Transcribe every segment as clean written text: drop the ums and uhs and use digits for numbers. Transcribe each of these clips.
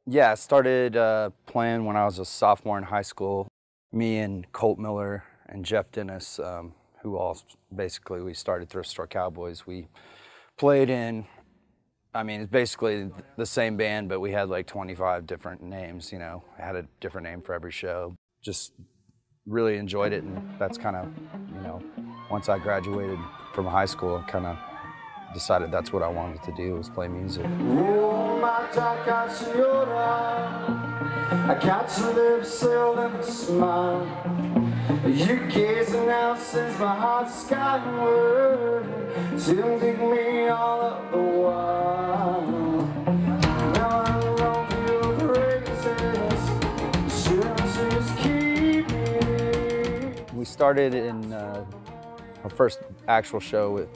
Yeah, I started playing when I was a sophomore in high school. Me and Colt Miller and Jeff Dennis, who all basically we started Thrift Store Cowboys. We played in, I mean, it's basically the same band, but we had like 25 different names, you know, I had a different name for every show. Just really enjoyed it, and that's kind of, you know, once I graduated from high school, I kind of decided that's what I wanted to do, was play music. I catch your lips sealed in a smile. You gazing out since my heart skyward, tempting me all of the while. Now I don't feel praises, assurances keep me. We started in our first actual show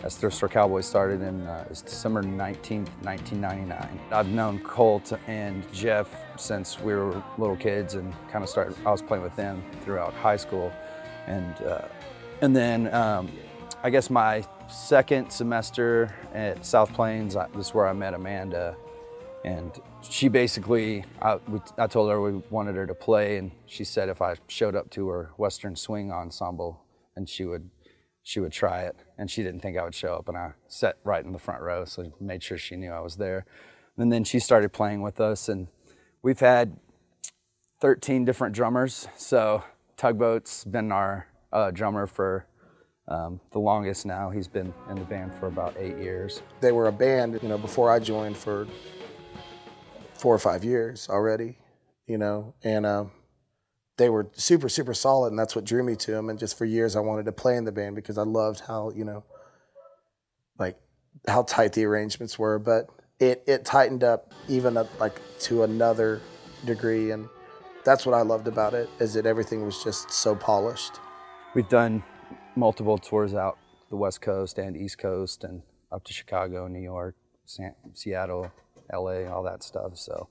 as Thrift Store Cowboys started in December 19th, 1999. I've known Colt and Jeff since we were little kids, and kind of started, I was playing with them throughout high school. And then I guess my second semester at South Plains, this is where I met Amanda. And she basically, I told her we wanted her to play, and she said if I showed up to her Western Swing ensemble, and she would try it, and she didn't think I would show up, and I sat right in the front row, so I made sure she knew I was there. And then she started playing with us, and we've had 13 different drummers, so Tugboat's been our drummer for the longest now. He's been in the band for about 8 years. They were a band, you know, before I joined for 4 or 5 years already, you know, and they were super, super solid, and that's what drew me to them. And just for years, I wanted to play in the band because I loved how, you know, like how tight the arrangements were. But it tightened up even like to another degree, and that's what I loved about it, is that everything was just so polished. We've done multiple tours out the West Coast and East Coast, and up to Chicago, New York, Seattle, LA, all that stuff. So.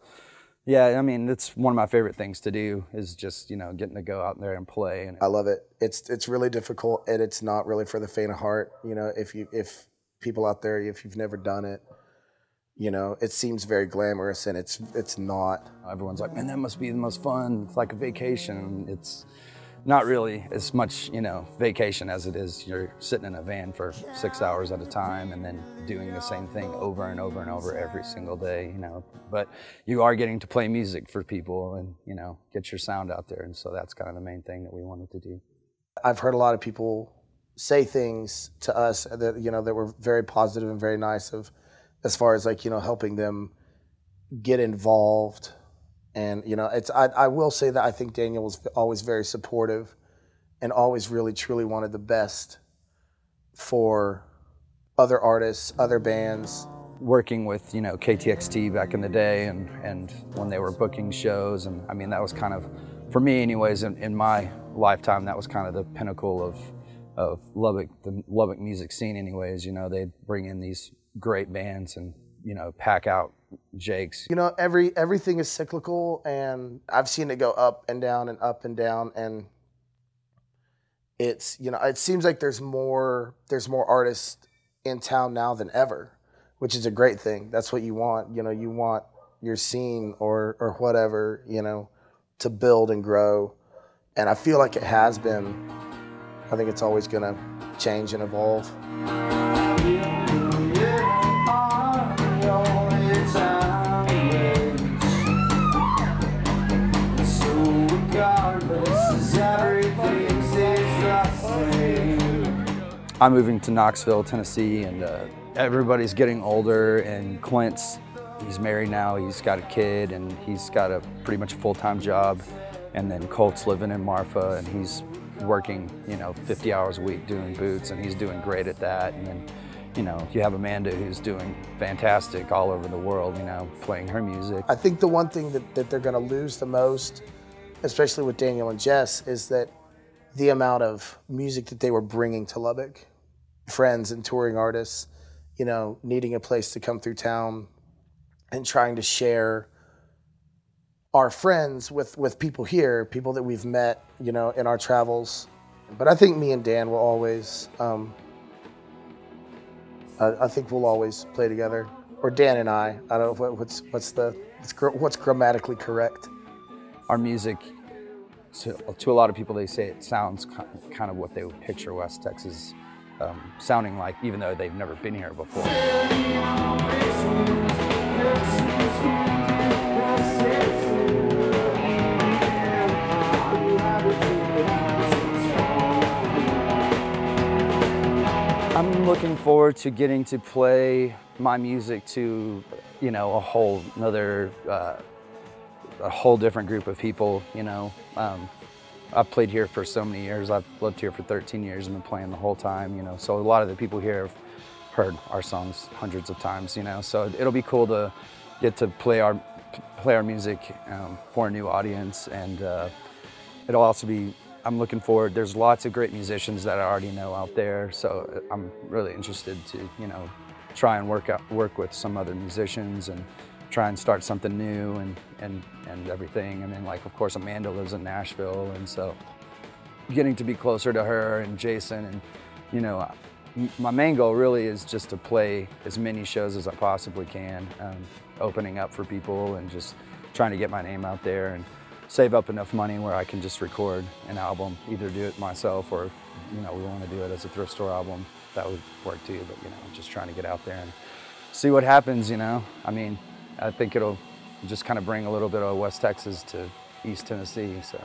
Yeah, I mean, it's one of my favorite things to do, is just, you know, getting to go out there and play. And I love it. It's really difficult, and it's not really for the faint of heart. You know, if people out there, if you've never done it, you know, it seems very glamorous, and it's not. Everyone's like, man, that must be the most fun. It's like a vacation. It's not really as much, you know, vacation as it is you're sitting in a van for 6 hours at a time and then doing the same thing over and over and over every single day, you know. But you are getting to play music for people and, you know, get your sound out there. And so that's kind of the main thing that we wanted to do. I've heard a lot of people say things to us that, you know, that were very positive and very nice, as far as like, you know, helping them get involved. And, you know, I will say that I think Daniel was always very supportive and always really, truly wanted the best for other artists, other bands. Working with, you know, KTXT back in the day, and when they were booking shows, and I mean, that was kind of, for me anyways, in my lifetime, that was kind of the pinnacle of Lubbock, the Lubbock music scene anyways. You know, they'd bring in these great bands and, you know, pack out Jake's. You know, everything is cyclical, and I've seen it go up and down and up and down, and it's, you know, it seems like there's more artists in town now than ever, which is a great thing. That's what you want. You know, you want your scene or whatever, you know, to build and grow, and I feel like it has been. I think it's always gonna change and evolve. I'm moving to Knoxville, Tennessee, and everybody's getting older, and he's married now, he's got a kid, and he's got a pretty much full-time job. And then Colt's living in Marfa, and he's working, you know, 50 hours a week doing boots, and he's doing great at that. And then, you know, you have Amanda, who's doing fantastic all over the world, you know, playing her music. I think the one thing that they're gonna lose the most, especially with Daniel and Jess, is that the amount of music that they were bringing to Lubbock, friends and touring artists, you know, needing a place to come through town and trying to share our friends with people here, people that we've met, you know, in our travels. But I think me and Dan will always, I think we'll always play together. Or Dan and I don't know, what's the what's grammatically correct? Our music, to a lot of people, they say it sounds kind of what they would picture West Texas sounding like, even though they've never been here before. I'm looking forward to getting to play my music to, you know, a whole different group of people, you know. I've played here for so many years. I've lived here for 13 years and been playing the whole time, you know. So a lot of the people here have heard our songs hundreds of times, you know. So it'll be cool to get to play our music for a new audience, and it'll also be, I'm looking forward, there's lots of great musicians that I already know out there, so I'm really interested to, you know, try and work with some other musicians and try and start something new and everything. And then, like, of course, Amanda lives in Nashville, and so getting to be closer to her and Jason, and, you know, my main goal really is just to play as many shows as I possibly can, opening up for people and just trying to get my name out there and save up enough money where I can just record an album, either do it myself or, you know, we want to do it as a thrift store album. That would work too, but, you know, just trying to get out there and see what happens, you know. I mean, I think it'll just kind of bring a little bit of West Texas to East Tennessee, so.